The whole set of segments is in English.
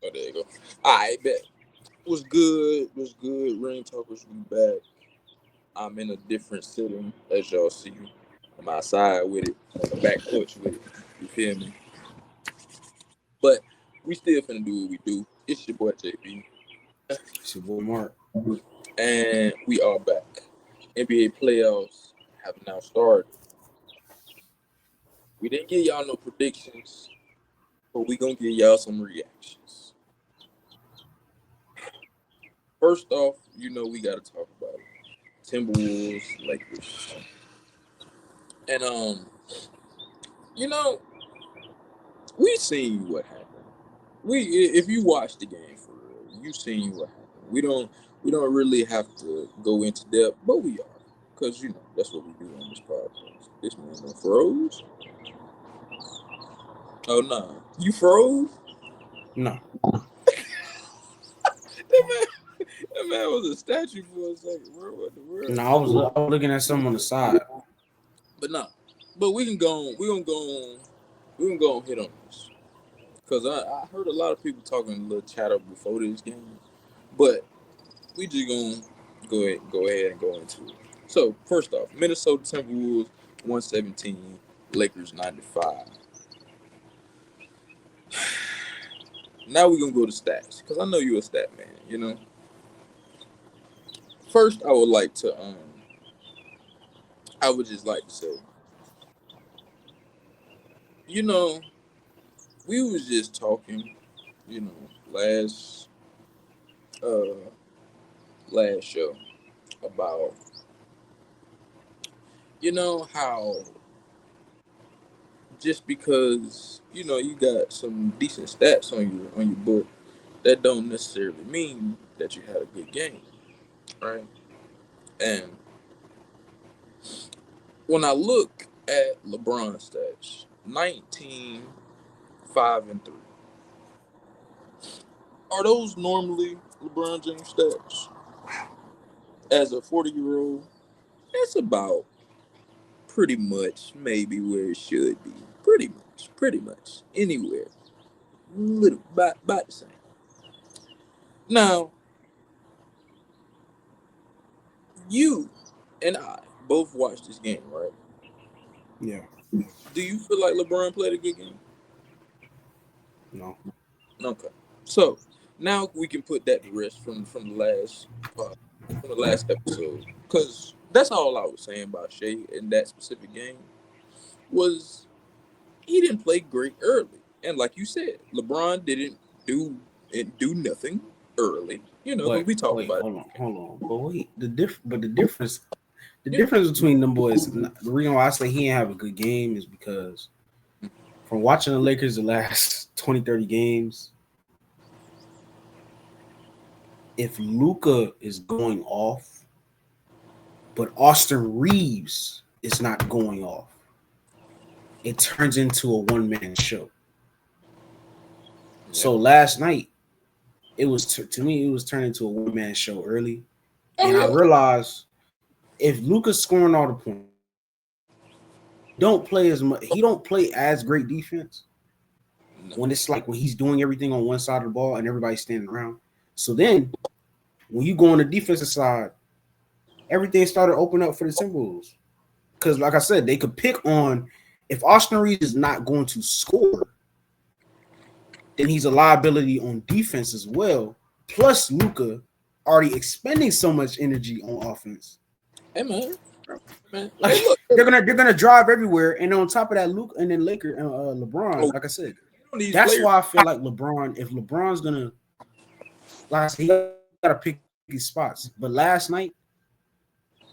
Oh, there you go. All right, bet. Was good. Was good. Rain Talkers, we back. I'm in a different setting, as y'all see. I'm outside with it, on the back porch with it. You feel me? But we still finna do what we do. It's your boy JB, It's your boy Mark. and we are back. NBA playoffs have now started. We didn't give y'all no predictions, but we gonna give y'all some reactions. First off, we gotta talk about it. Timberwolves, Lakers, and you know, we seen what happened. If you watch the game for real, you seen what happened. We don't really have to go into depth, but we are, because that's what we do on this podcast. This man done froze. Oh nah, you froze. No, That man was a statue for a second. What the world? no, I was looking at something on the side. But nah, but we can go. On, we gonna go. On, we gonna go and hit on this because I heard a lot of people talking a little chatter before this game, but we just gonna go ahead and go into it. So first off, Minnesota Timberwolves 117, Lakers 95. Now we're gonna go to stats because I know you're a stat man. First, I would just like to say, you know, we was just talking, you know, last uh last show about how just because you got some decent stats on your book, that don't necessarily mean that you had a good game, right? And when I look at LeBron stats, 19, 5, and 3, are those normally LeBron James stats? As a 40-year-old, that's about pretty much maybe where it should be. Pretty much anywhere, little about the same. Now, you and I both watched this game, right? Yeah, Do you feel like LeBron played a good game? no, Okay. So now we can put that to rest from uh, the last episode, because that's all I was saying about Shea in that specific game was he didn't play great early, and like you said, LeBron didn't do nothing early. Because but we talked wait, about hold on. But wait, the it. difference between them boys. The reason why I say he didn't have a good game is because from watching the Lakers the last 20, 30 games, if Luca is going off, but Austin Reeves is not going off, it turns into a one-man show. Yeah. So last night, it was to me, it was turned into a one-man show early, Oh and I yeah. realized if Luca's scoring all the points, don't play as much. He don't play as great defense No. when it's like when he's doing everything on one side of the ball and everybody's standing around. So then, when you go on the defensive side, everything started opening up for the Timberwolves. Because, like I said, they could pick on if Austin Reeves is not going to score, then he's a liability on defense as well. Plus, Luca already expending so much energy on offense. Hey man. Man. Hey Like look. they're gonna drive everywhere, and on top of that, Luke and then Laker and LeBron. Oh, Like I said, these that's players. why I feel like LeBron. If LeBron's gonna, like I said, he gotta pick his spots. But last night,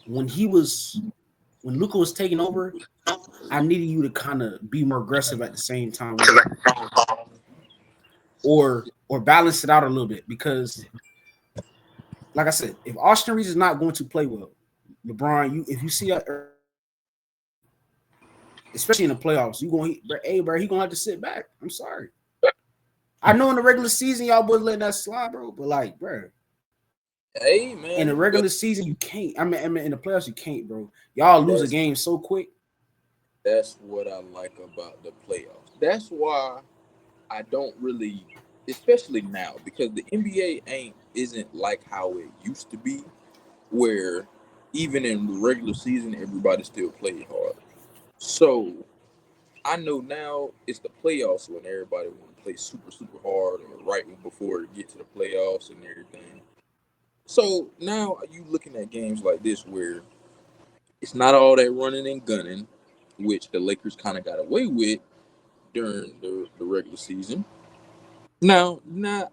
when he was when Luca was taking over, I needed you to kind of be more aggressive at the same time with him, or balance it out a little bit because, like I said, if Austin Reeves is not going to play well, LeBron, if you see that, especially in the playoffs, bro, he gonna have to sit back. I'm sorry. I know in the regular season y'all boys letting that slide, bro, but like, bro, Hey in the man. But regular season you can't. I mean, in the playoffs you can't, bro. Y'all lose a that's game so quick. that's what I like about the playoffs. That's why I don't really. especially now because the NBA isn't like how it used to be, where even in the regular season everybody still played hard. So I know now it's the playoffs when everybody want to play super hard or right before it get to the playoffs and everything. So now you looking at games like this where it's not all that running and gunning, which the Lakers kind of got away with during the regular season. Now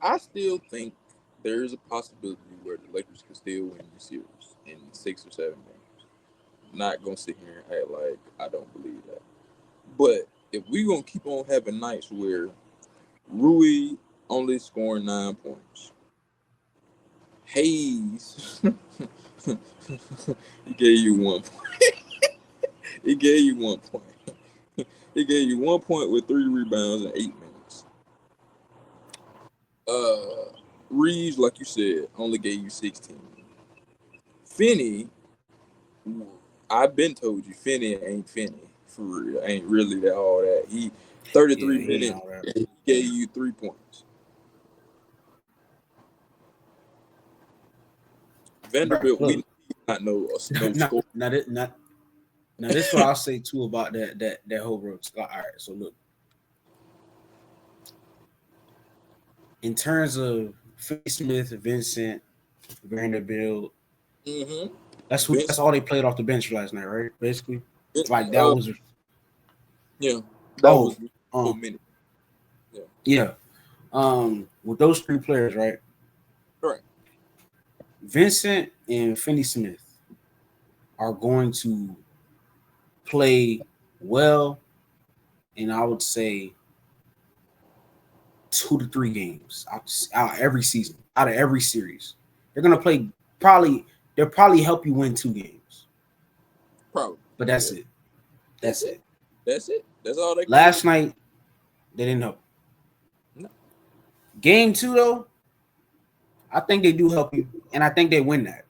I still think there is a possibility where the Lakers can still win the series in 6 or 7 games. Not gonna sit here and act like I don't believe that. But if we gonna keep on having nights where Rui only scoring 9 points, Hayes he gave you 1 point. He gave you 1 point. He gave you 1 point with 3 rebounds in 8 minutes. Reeves, like you said, only gave you 16. Finney, I've been told you, Finney ain't Finney for real. Ain't really that all that. He Yeah, 33 he ain't minutes. all that. He gave you 3 points. Bro, Vanderbilt, we look, not know no not, score. now this is what I'll say too about that whole road. All right, so look, in terms of Finney Smith, Vincent, Vanderbilt, Mm-hmm. that's Vince, all they played off the bench last night, right? Basically, like that uh, was yeah, that was oh for a um minute. Yeah, yeah with those three players, right? correct. Vincent and Finney Smith are going to play well, and I would say 2 to 3 games out every season, out of every series. They're gonna play probably. They'll probably help you win 2 games, Probably. but that's Yeah, it. that's That's it. it. That's it. That's all they can really. Last night they didn't help. No. Game 2 though, I think they do help you, and I think they win that.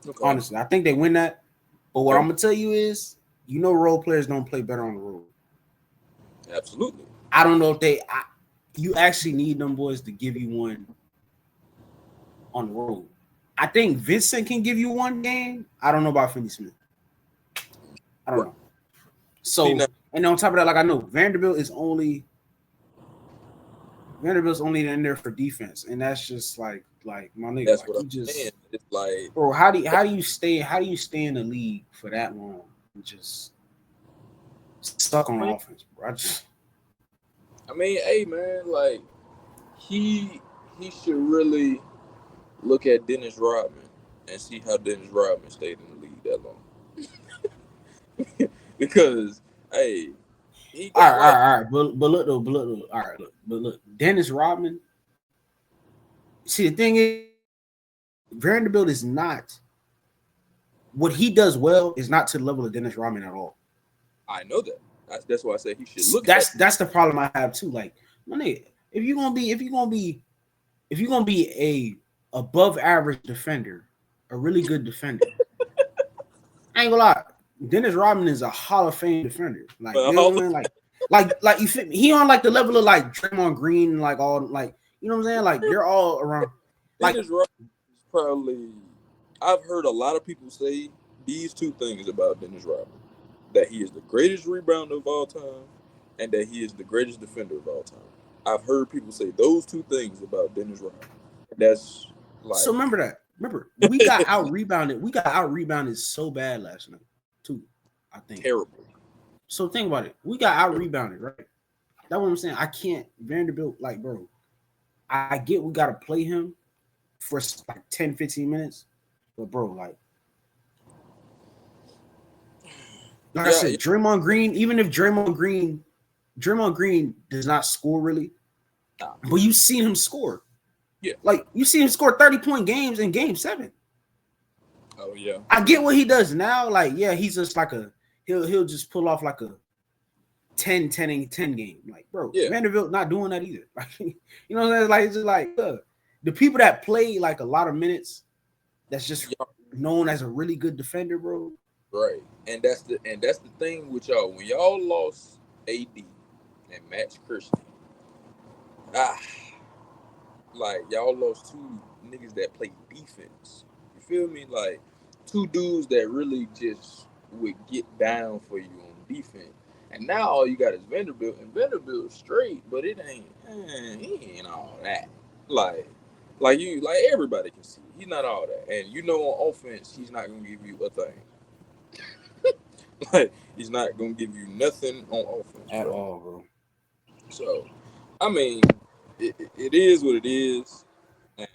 Okay. Honestly, I think they win that. But what I'm Okay. gonna tell you is, role players don't play better on the road. Absolutely. I don't know if you actually need them boys to give you one on the road. I think Vincent can give you one game. I don't know about Finney Smith. I don't Right. know. See now, So, and on top of that, like I know Vanderbilt's only in there for defense, and that's just like my nigga, that's like what you I'm saying. just It's like, bro, how do you stay in the league for that long and just stuck I on mean, offense, bro? hey man, like he he should really look at Dennis Rodman and see how Dennis Rodman stayed in the league that long. Because hey, he All got right, all like, right, all right. But look, all right, look. Dennis Rodman. See, the thing is, Vanderbilt is not what he does well is not to the level of Dennis Rodman at all. I know that. That's why I say he should look at. That's the problem I have too. Like, my nigga, if you're gonna be a above average defender, a really good defender, I ain't gonna lie. Dennis Rodman is a Hall of Fame defender. Like, you know All what the I mean? Like you fit me. He on like the level of like Draymond Green, like all like you know what I'm saying? Like they're all around. Like, Dennis Rodman is probably. I've heard a lot of people say these two things about Dennis Rodman: that he is the greatest rebounder of all time, and that he is the greatest defender of all time. I've heard people say those two things about Dennis Rodman. That's so like remember that. Remember, we got out rebounded. We got out rebounded so bad last night, too. I think. terrible. So think about it. We got out rebounded, right? That's what I'm saying. I can't Vanderbilt, like, bro. I get we gotta play him for like 10, 15 minutes. But bro, like I Yeah, yeah, said, Draymond Green, even if Draymond Green does not score really, nah, but you seen him score. yeah. Like you see him score 30-point games in game 7. Oh yeah, I yeah. get what he does now. Like, yeah, he's just like he'll just pull off like a 10 game. Like, bro, Yeah. Vanderbilt not doing that either. Like, you know what I'm saying? Like, it's just like the people that play like a lot of minutes, that's just Y'all, known as a really good defender, bro. right. And that's the thing with y'all. When y'all lost AD and Max Christie, ah, like y'all lost two niggas that play defense. You feel me? Like two dudes that really just would get down for you on defense. And now all you got is Vanderbilt, and Vanderbilt's straight, but it ain't. He ain't all that. Like, like everybody can see, he's not all that. And you know, on offense, he's not gonna give you a thing. Like, he's not gonna give you nothing on offense at bro. all, bro. So, I mean, it is what it is. And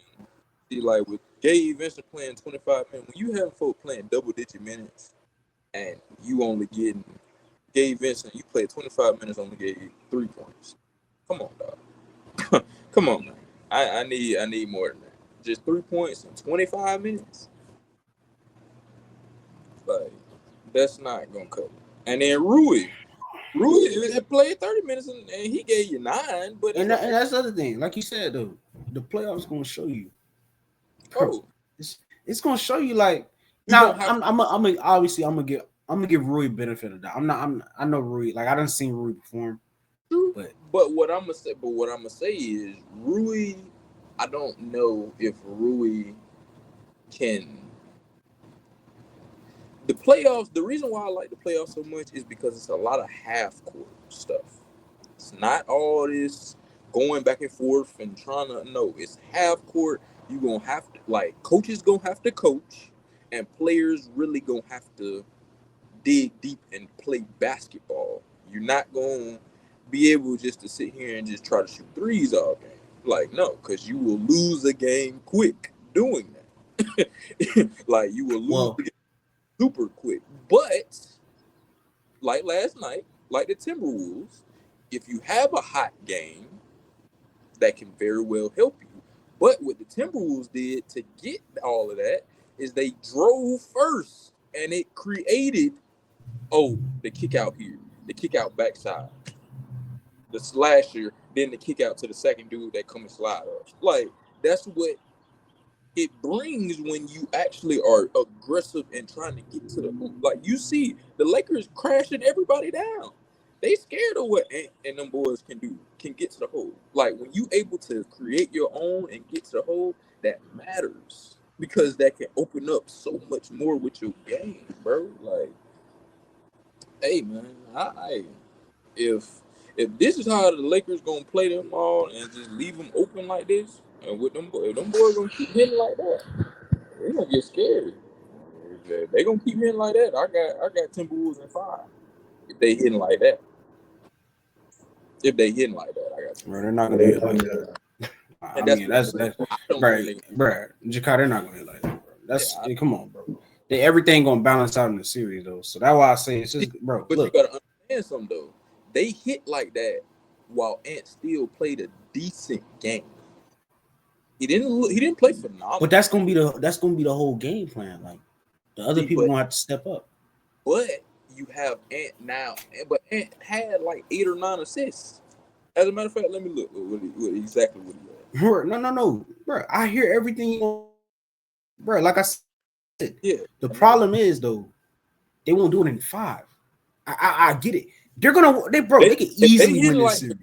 see, like with Gabe Vincent playing 25 minutes, when you have folk playing double-digit minutes, and you only getting Gabe Vincent, you played 25 minutes, only gave 3 points. Come on, dog. Come on, man. I need more than that. Just 3 points in 25 minutes. Like, that's not gonna cut it. And then Rui played 30 minutes and he gave you 9. But And that's the other thing. Like you said though, the playoffs gonna show you. Bro, it's gonna show you like now. I'm obviously I'm gonna give Rui benefit of that. I know Rui, like I done seen Rui perform. But what I'm gonna say is Rui. I don't know if Rui can. The playoffs. The reason why I like the playoffs so much is because it's a lot of half court stuff. It's not all this going back and forth and trying to. No, it's half court. You gonna have to coaches gonna have to coach, and players really gonna have to dig deep and play basketball. You're not gonna be able just to sit here and just try to shoot threes all game. Like, no, because you will lose a game quick doing that. Like, you will lose the game super quick. But, like last night, like the Timberwolves, if you have a hot game, that can very well help you. But what the Timberwolves did to get all of that is they drove first, and it created, the kick out here, the kick out backside, the slasher, then the kick out to the second dude that come and slide up. Like, that's what it brings when you actually are aggressive and trying to get to the hoop. Like, you see the Lakers crashing everybody down. They scared of what Ant and them boys can do, can get to the hole. Like, when you able to create your own and get to the hole, that matters. Because that can open up so much more with your game, bro. Like, hey, man, if this is how the Lakers gonna play them all and just leave them open like this, and with them boys gonna keep hitting like that, they gonna get scared. If they gonna keep hitting like that, I got Timberwolves in 5. If they hitting like that, I got Timberwolves. Bro, they're not gonna hit like that. I mean, that's bro, Jakai, they're not gonna hit like that, bro. That's come on, bro. Everything gonna balance out in the series though, so that's why I say it's just, bro. But look, you gotta understand something though. They hit like that while Ant still played a decent game. He didn't play phenomenal. But that's gonna be the whole game plan. Like, the other people gonna have to step up. But you have Ant now, but Ant had like 8 or 9 assists. As a matter of fact, let me look exactly what he had. No, bro. I hear everything, bro. Like I said, the problem is though, they won't do it in 5. I get it. They can easily win this series.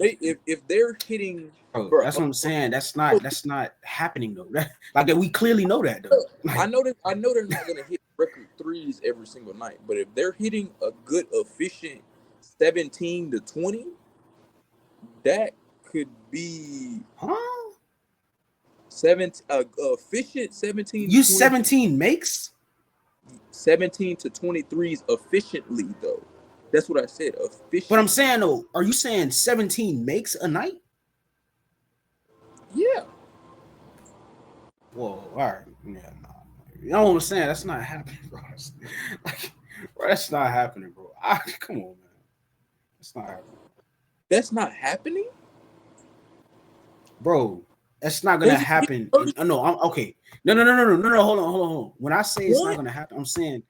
If they're hitting, bro, that's what I'm saying. That's not happening though. Like that, we clearly know that though. I know they're not gonna hit record threes every single night, but if they're hitting a good efficient 17 to 20, that could be efficient 17. You 17 makes 17 to 23s efficiently though. That's what I said. Efficient. But I'm saying though, are you saying 17 makes a night? Yeah. Whoa, all right. Yeah, no. You know what I'm saying? That's not happening, bro. Bro, that's not happening, bro. Come on, man. That's not happening. That's not happening? Bro, that's not gonna happen. No, I'm okay. No. Hold on. When I say it's not gonna happen, I'm saying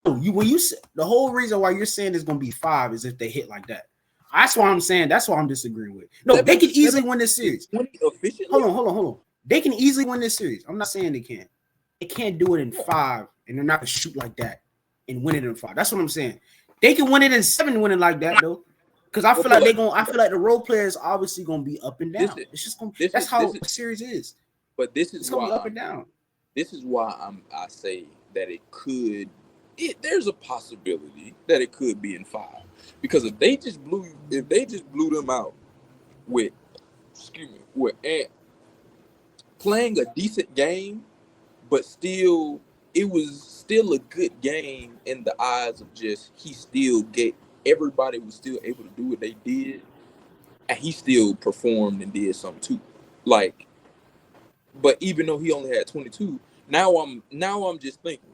the whole reason why you're saying it's gonna be 5 is if they hit like that. That's why I'm saying. That's why I'm disagreeing with. No, they can easily win this series. Hold on. They can easily win this series. I'm not saying they can't. They can't do it in 5, and they're not gonna shoot like that and win it in 5. That's what I'm saying. They can win it in 7, winning like that though. Because I Well, feel but like like I feel like the role players obviously gonna be up and this down. is It's just gonna. this That's is how this is a series is. but this is It's gonna be why up and down. I say that there's a possibility that it could be in 5, because if they just blew them out with with Ant playing a decent game, but still it was still a good game in the eyes of just he still get everybody was still able to do what they did, and he still performed and did something too. Like, but even though he only had 22, now I'm just thinking,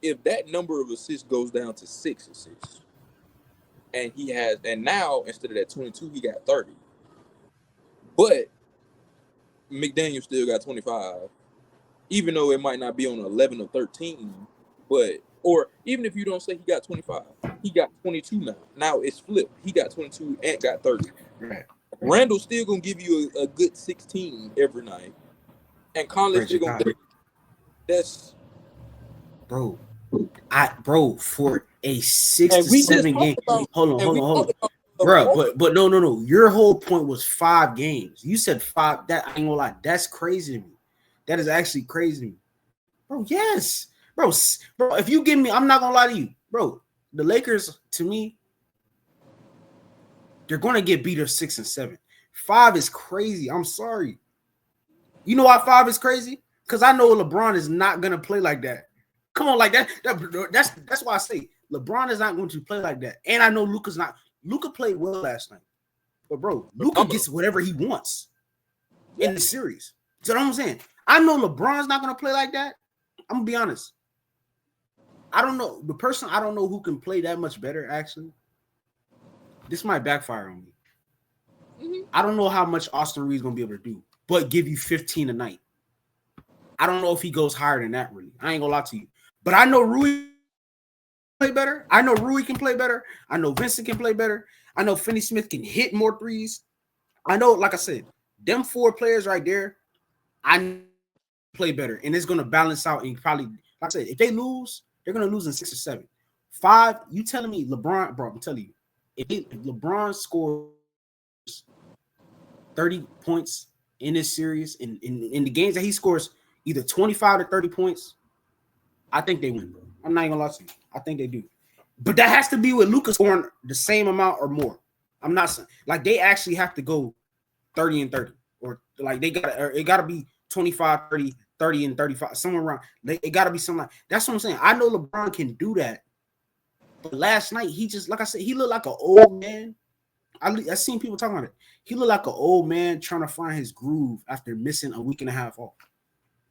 if that number of assists goes down to 6 assists, and now instead of that 22, he got 30, but McDaniel still got 25, even though it might not be on 11 or 13, but or even if you don't say he got 25, he got 22 now. Now it's flipped. He got 22 and got 30. Right. Randall's still gonna give you a good 16 every night, and Conley's Right. still gonna give you, that's Bro. For a 6 and to we just 7 talked game. about and Hold we on, hold talked on. about Bro, most of no, no, no. Your whole point was 5 games. You said 5. That I ain't gonna lie. That's crazy to me. That is actually crazy to me. Bro, yes. Bro, if you give me, I'm not gonna lie to you. Bro, the Lakers, to me, they're gonna get beat of 6 and 7. 5 is crazy. I'm sorry. You know why 5 is crazy? Because I know LeBron is not gonna play like that. Come on, like that's why I say LeBron is not going to play like that. And I know Luka's not. Luka played well last night. But bro, Luka phenomenal. gets whatever he wants Yeah. in the series. So you know what I'm saying? I know LeBron's not gonna play like that. I'm gonna be honest. I don't know. I don't know who can play that much better, actually. This might backfire on me. Mm-hmm. I don't know how much Austin Reed's gonna be able to do, but give you 15 a night. I don't know if he goes higher than that, really. I ain't gonna lie to you. But I know Rui play better. I know Rui can play better. I know Vincent can play better. I know Finney Smith can hit more threes. I know, like I said, them 4 players right there, I play better. And it's gonna balance out and probably, like I said, if they lose, they're gonna lose in 6 or 7. 5, you telling me LeBron, bro, I'm telling you, if LeBron scores 30 points in this series, in the games that he scores either 25 to 30 points, I think they win, bro. I'm not even gonna lie to you. I think they do. But that has to be with Luka scoring the same amount or more. I'm not saying like they actually have to go 30 and 30, or like it gotta be 25, 30, 30 and 35, somewhere around. It gotta be something like that's what I'm saying. I know LeBron can do that. But last night, he just, like I said, he looked like an old man. I seen people talking about it. He looked like an old man trying to find his groove after missing a week and a half off.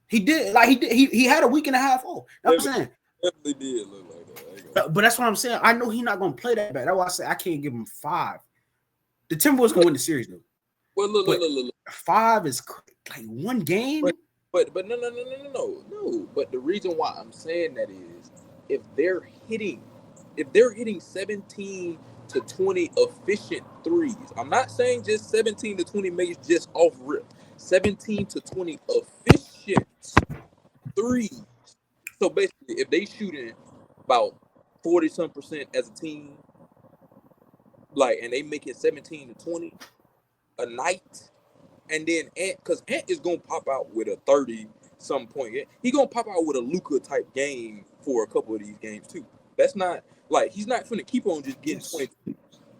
He did, like he had a week and a half off. That's what I'm saying. Definitely did look like that. But that's what I'm saying. I know he's not gonna play that bad. That's why I say I can't give him 5. The Timberwolves can win the series though. Well, look. 5 is like one game. But no. But the reason why I'm saying that is if they're hitting 17 to 20 efficient threes. I'm not saying just 17 to 20 makes just off rip. 17 to 20 efficient threes. So basically, if they shooting about 40% as a team, like, and they make it 17 to 20 a night, and then because Ant is gonna pop out with a 30 some point. He gonna pop out with a Luka type game for a couple of these games too. That's not like he's not finna keep on just getting 20,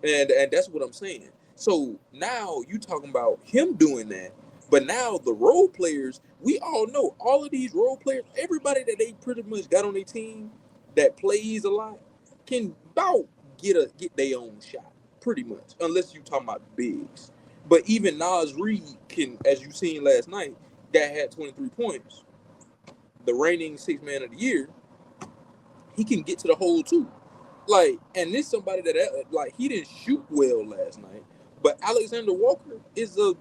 and that's what I'm saying. So now you talking about him doing that, but now the role players, we all know all of these role players, everybody that they pretty much got on their team that plays a lot can about get their own shot pretty much, unless you talking about bigs. But even Nas Reed can, as you seen last night, that had 23 points, the reigning 6th man of the year, he can get to the hole too. Like, and this somebody that like he didn't shoot well last night, but Alexander Walker is a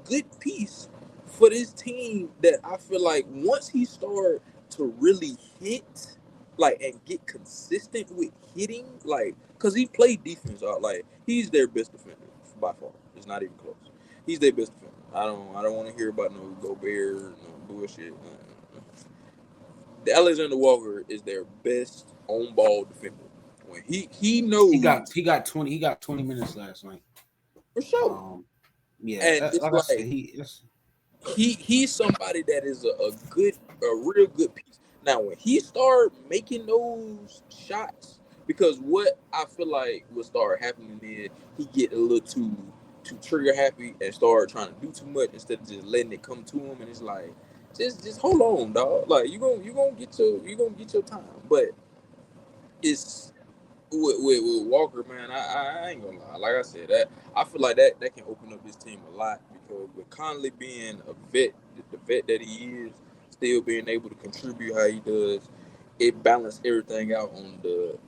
good piece for this team that I feel like once he start to really hit, like, and get consistent with hitting, like, cause he played defense out, like he's their best defender by far. It's not even close. He's their best defender. I don't want to hear about no Gobert, no bullshit. The Alexander Walker is their best on ball defender when he knows he got 20 minutes last night. for sure. Yeah, And it's like I said, like he's somebody that is a real good piece. Now when he start making those shots, because what I feel like will start happening is he get a little too trigger happy and start trying to do too much instead of just letting it come to him. And it's like just hold on, dog. Like you gonna get your time. But it's with Walker, man, I ain't gonna lie. Like I said, that I feel like that can open up this team a lot because with Conley being a vet, the vet that he is, still being able to contribute how he does, it balanced everything out on the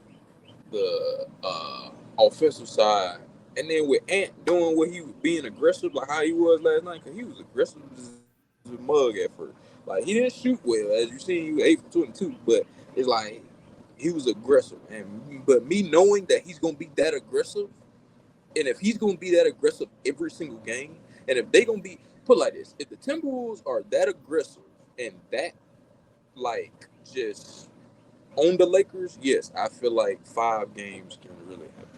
offensive side. And then with Ant doing what he was being aggressive, like how he was last night, because he was aggressive as a mug at first. Like he didn't shoot well, as you see, he was 8 for 22, but it's like he was aggressive. And but me knowing that he's gonna be that aggressive, and if he's gonna be that aggressive every single game, and if they gonna be put like this, if the Timberwolves are that aggressive and that like just on the Lakers, yes, I feel like 5 games can really happen.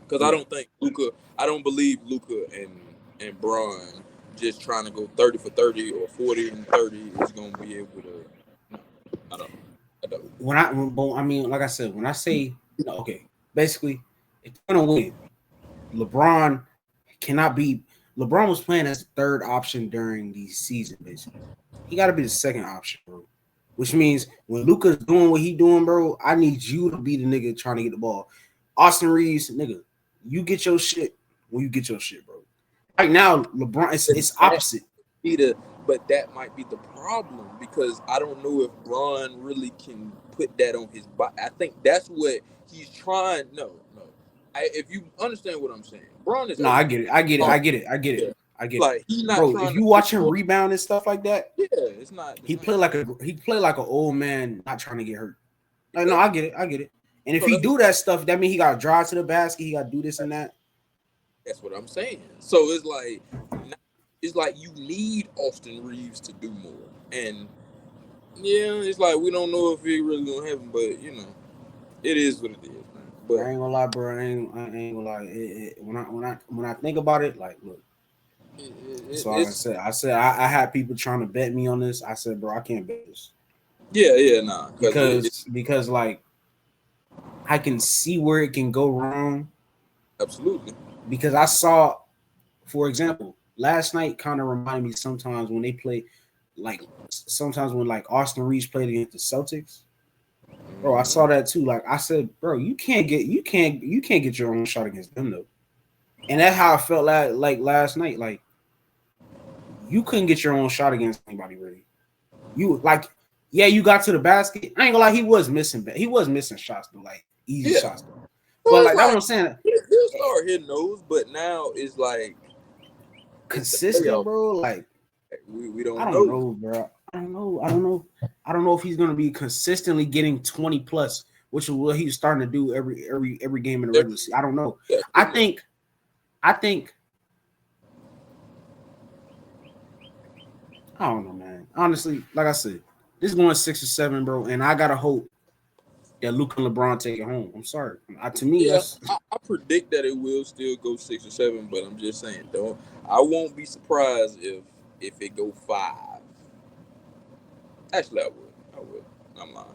Because I don't think Luka, I don't believe Luka and Bron just trying to go 30 for 30 or 40 and 30 is gonna be able to. No, I don't. I don't. I mean, like I said, when I say no, okay, basically, if you're gonna win, LeBron cannot be. LeBron was playing as the third option during the season. Basically, he got to be the second option, bro. Which means when Luka's doing what he doing, bro, I need you to be the nigga trying to get the ball. Austin Reeves, nigga, you get your shit when you get your shit, bro. Right now, LeBron, it's opposite. But that might be the problem because I don't know if Bron really can put that on his body. I think that's what he's trying. No. If you understand what I'm saying, Bron is. No, I get it. I get Yeah. it. Like he's not bro. trying If you to watch him rebound and stuff like that, yeah, it's not. he play like an old man, not trying to get hurt. Like, no, I get it. And if he do that stuff, that means he got to drive to the basket. He got to do this and that. That's what I'm saying. So it's like you need Austin Reeves to do more, and yeah, it's like we don't know if he really gonna happen, but it is what it is, man. But I ain't gonna lie, bro. I ain't gonna lie. When I think about it, like, look. So like I said I had people trying to bet me on this. I said, bro, I can't bet this. Nah. Because like I can see where it can go wrong. Absolutely. Because I saw, for example, last night kind of reminded me sometimes when they play, like sometimes when like Austin Reeves played against the Celtics. Bro, I saw that too. Like I said, bro, you can't get your own shot against them though. And that's how I felt like last night. Like you couldn't get your own shot against anybody really. You like, yeah, you got to the basket. I ain't gonna lie, he was missing shots though, like easy shots though. But like that's what I'm saying. He'll start hitting those, but now it's like consistent, bro. Like we don't. I don't know, bro. I don't know if he's gonna be consistently getting 20 plus, which is what he's starting to do every game in the regular season. I don't know. Yeah, I think. I don't know, man. Honestly, like I said, this is going 6 or 7, bro, and I gotta hope that Luka and LeBron take it home. I'm sorry. To me, that's. I predict that it will still go 6 or 7, but I'm just saying, I won't be surprised if it go 5. Actually, I would. I'm lying.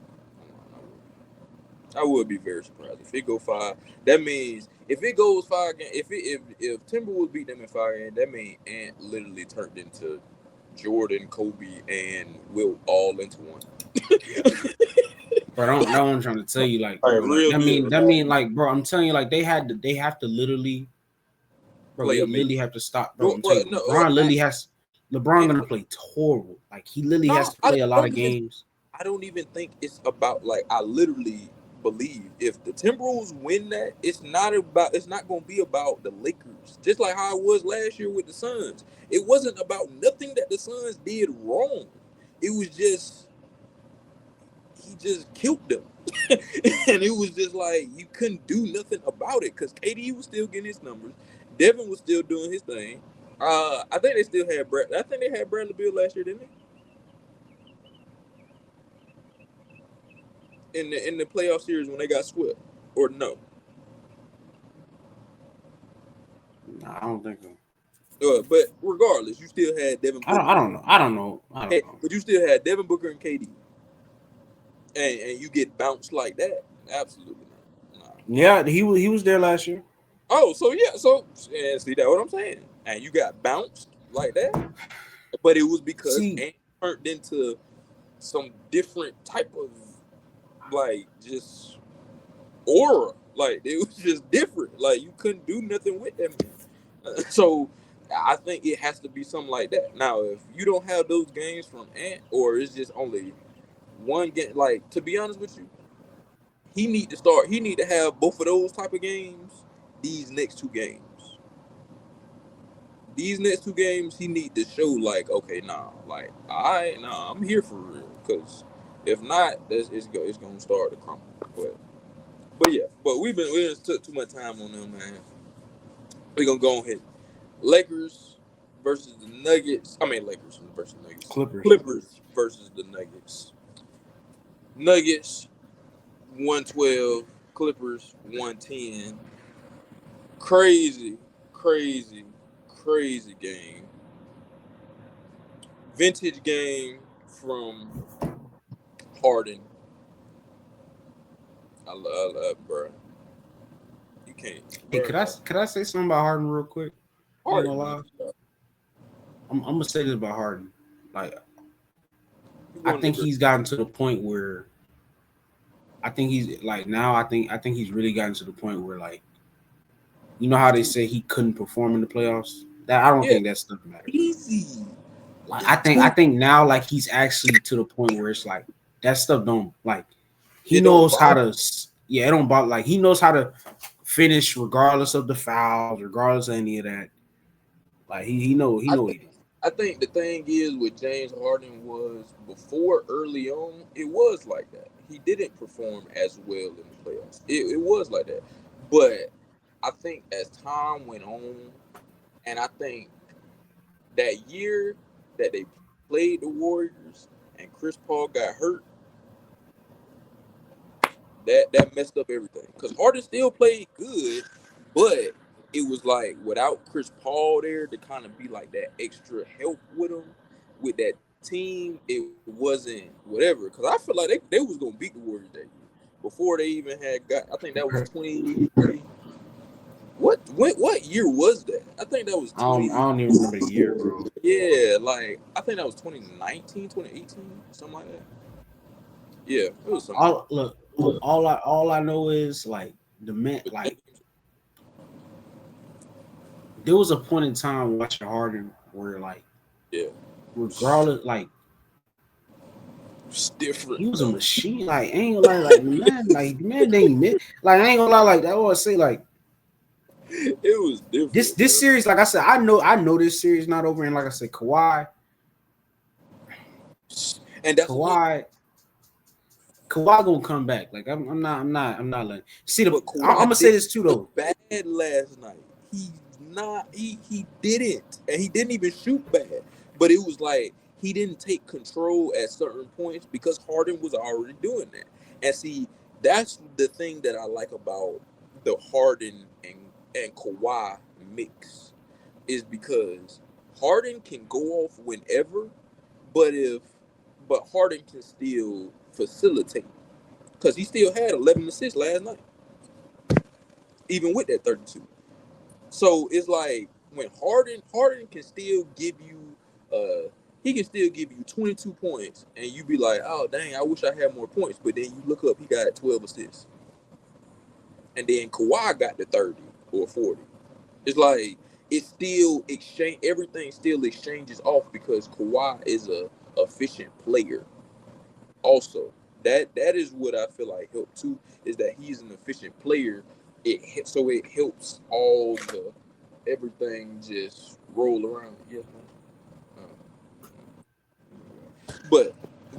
I would be very surprised if it go 5. That means if it goes 5 games, if Timberwolves beat them in 5 games, that means Ant literally turned into Jordan, Kobe, and Wilt all into one. Bro, that's what I'm trying to tell you. Like, bro, that mean, like, bro, I'm telling you, like, they have to literally, bro, they literally have to stop, bro. I'm telling you, LeBron gonna play horrible. Like, he literally has to play a lot of games. I don't even think it's about like I literally believe if the Timberwolves win that, it's not gonna be about the Lakers. Just like how it was last year with the Suns. It wasn't about nothing that the Suns did wrong. It was just he just killed them. And it was just like you couldn't do nothing about it because KD was still getting his numbers. Devin was still doing his thing. I think they still had I think they had Bradley Beal last year, didn't they? in the playoff series when they got swept, or no? Nah, I don't think so. But regardless, you still had Devin I don't. Booker, I don't know. I don't know. I don't know. but you still had Devin Booker and KD, and you get bounced like that? Absolutely not. Nah. Yeah, he was there last year. Oh, so yeah, so and see that what I'm saying? And you got bounced like that, but it was because See, Ant turned into some different type of like just aura. Like it was just different. Like you couldn't do nothing with that man. So I think it has to be something like that. Now, if you don't have those games from Ant, or it's just only one game, like to be honest with you, he need to start. He need to have both of those type of games. These next two games. These next two games, he need to show like, okay, like I'm here for real. Because if not, it's gonna start to crumble. But yeah, but we just took too much time on them, man. We gonna go ahead. Lakers versus the Nuggets. I mean Lakers versus Nuggets. Clippers. Clippers versus the Nuggets. Nuggets 112. Clippers 110. Crazy, crazy, crazy game. Vintage game from Harden. I love, bro. You can't, Hey, bro. could I say something about Harden real quick? I ain't gonna Harden, lie. I'm gonna say this about Harden. Like, you I going to think the he's gotten to the point where I think he's like now. I think he's really gotten to the point where like you know how they say he couldn't perform in the playoffs. That I don't yeah, think that stuff matters. easy. Like I think now like he's actually to the point where it's like that stuff don't like he It don't knows how bother. to yeah it don't bother like he knows how to finish regardless of the fouls, regardless of any of that. Like he I know what he think doing. I think the thing is with James Harden was before early on, it was like that. He didn't perform as well in the playoffs. It was like that. But I think as time went on, and I think that year that they played the Warriors and Chris Paul got hurt, that messed up everything. Because Harden still played good, but it was like without Chris Paul there to kind of be like that extra help with him with that team, it wasn't whatever. Because I feel like they was gonna beat the Warriors that year before they even had got. I think that was 20. What year was that? I think that was 20. I don't even remember the year, bro. Yeah, like I think that was 2019, 2018, something like that. Yeah, it was something like All look, all I know is like the man that. like there was a point in time watching Harden where like Yeah, regardless like it's different he was a though. machine. Like I ain't gonna lie, like the man didn't miss. Like I ain't gonna lie, like I always say like It was different, this bro. series, like I said, I know this series not over, and like I said, And that's another. Kawhi Kawhi gonna come back. Like I'm not letting see the. But I'm Kawhi gonna say didn't this too though. look bad last night. He didn't, and he didn't even shoot bad. But it was like he didn't take control at certain points because Harden was already doing that. And see, that's the thing that I like about the Harden and Kawhi mix is because Harden can go off whenever, but Harden can still facilitate because he still had 11 assists last night, even with that 32. So it's like when Harden can still give you he can still give you 22 points and you be like, oh dang, I wish I had more points. But then you look up, he got 12 assists. And then Kawhi got the 30 or 40. It's like it's still exchange everything still exchanges off because Kawhi is a efficient player. Also, that is what I feel like helped too is that he's an efficient player. So it helps all the everything just roll around. Yeah, man.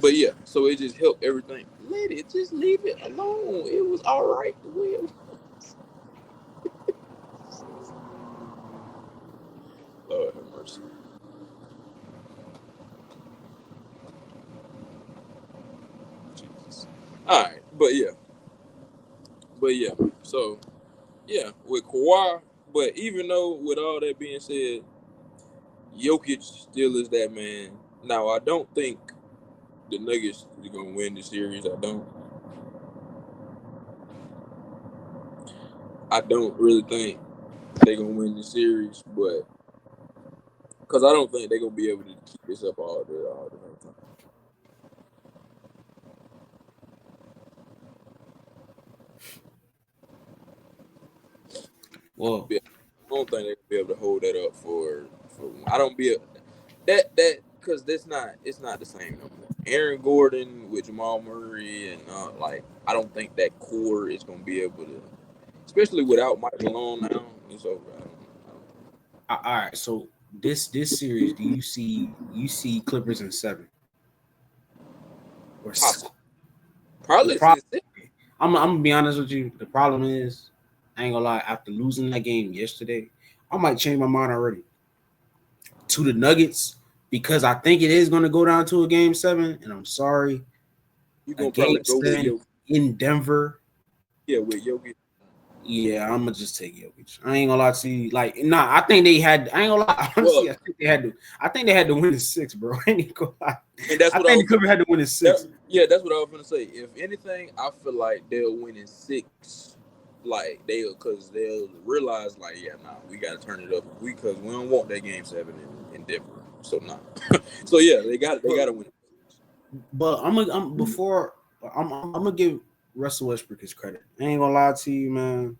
But yeah, so it just helped everything. Let it just leave it alone. It was all right the way it was. Lord have mercy. Jesus. All right, but yeah. So yeah, with Kawhi. But even though, with all that being said, Jokic still is that man. Now, I don't think the Nuggets are gonna win the series. I don't really think they're gonna win the series, but because I don't think they're gonna be able to keep this up all the whole time. Well, Yeah, I don't think they'll be able to hold that up for. I don't be that because it's not the same no more. Aaron Gordon with Jamal Murray and like I don't think that core is gonna be able to, especially without Mike Malone now. It's over. all right. So this series, do you see Clippers in 7 or Possible. the Probably problem? since then. I'm gonna be honest with you. The problem is, I ain't gonna lie. After losing that game yesterday, I might change my mind already to the Nuggets because I think it is gonna go down to a game 7. And I'm sorry, You a gonna probably game go with 7 Jokic. in Denver. Yeah, with Jokic. Yeah, I'm gonna just take Jokic. I ain't gonna lie to you. Like, nah, I think they had. I ain't gonna lie. Honestly, Well, I think they had to. I think they had to win in 6, bro. I ain't gonna lie. and that's I what I think the was. Clippers had to win in 6. Yeah, that's what I was gonna say. If anything, I feel like they'll win in 6. Like because they'll realize like, yeah, nah, we gotta turn it up. Because we don't want that game 7 in Denver. So nah. So yeah, they gotta win. But I'm gonna give Russell Westbrook his credit. I ain't gonna lie to you, man.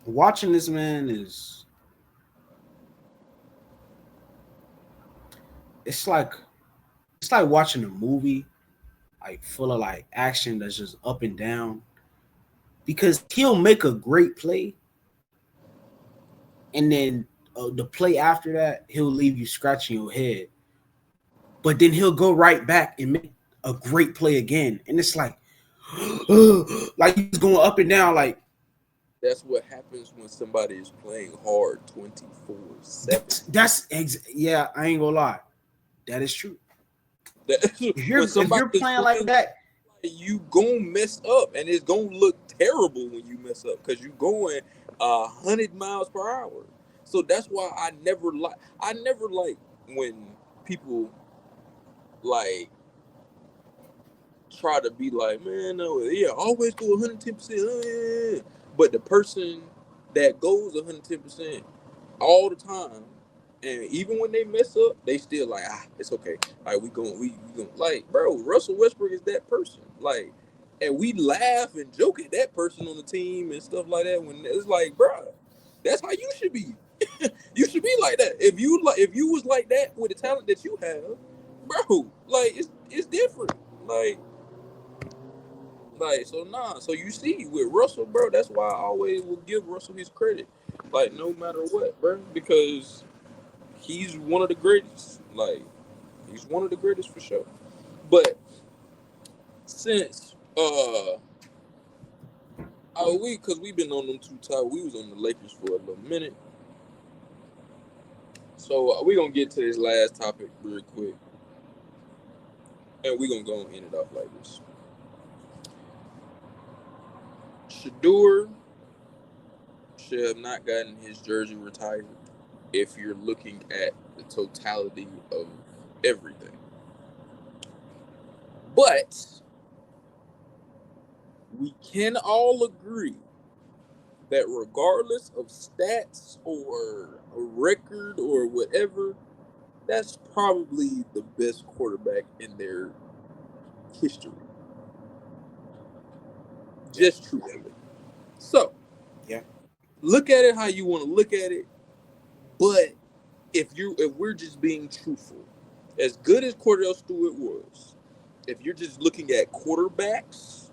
Watching this man is it's like watching a movie like full of like action that's just up and down because he'll make a great play and then the play after that he'll leave you scratching your head, but then he'll go right back and make a great play again, and it's like like he's going up and down like That's what happens when somebody is playing hard 24/7. yeah, I ain't gonna lie, that is true. When If somebody you're is playing like playing, that, you gonna mess up, and it's gonna look terrible when you mess up because you're going 100 miles per hour. So that's why I never like when people like try to be like, man, no, yeah, always go 110%. Yeah. But the person that goes 110% all the time, and even when they mess up, they still like, it's okay. Like we going like, bro, Russell Westbrook is that person. Like, and we laugh and joke at that person on the team and stuff like that. When it's like, bro, that's how you should be. You should be like that. If you was like that with the talent that you have, bro, like it's different. Like, so nah. So you see with Russell, bro, that's why I always will give Russell his credit. Like, no matter what, bro, because he's one of the greatest. Like, he's one of the greatest for sure. But since we've been on them two times, we was on the Lakers for a little minute. So we gonna get to this last topic real quick, and we gonna go and end it off like this. Shedeur should have not gotten his jersey retired if you're looking at the totality of everything. But we can all agree that regardless of stats or a record or whatever, that's probably the best quarterback in their history. Just truthfully. So, yeah, look at it how you want to look at it. But if we're just being truthful, as good as Cordell Stewart was, if you're just looking at quarterbacks,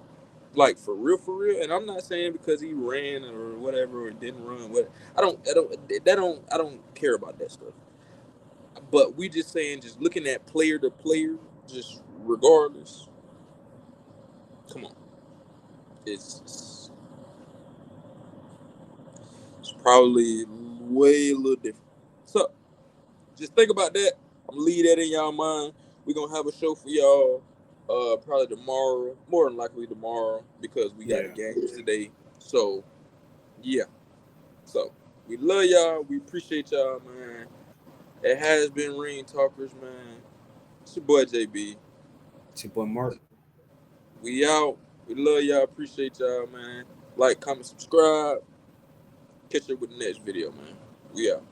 like for real, and I'm not saying because he ran or whatever or didn't run, I don't care about that stuff. But we just saying, just looking at player to player, just regardless. Come on, it's probably way a little different. So just think about that. I'm gonna leave that in y'all mind. We're gonna have a show for y'all Probably tomorrow, more than likely tomorrow, because we got Yeah. the games today. So yeah. So we love y'all. We appreciate y'all, man. It has been Ring Talkers, man. It's your boy JB. It's your boy Mark. We out. We love y'all. Appreciate y'all, man. Like, comment, subscribe. Catch you with the next video, man. We out.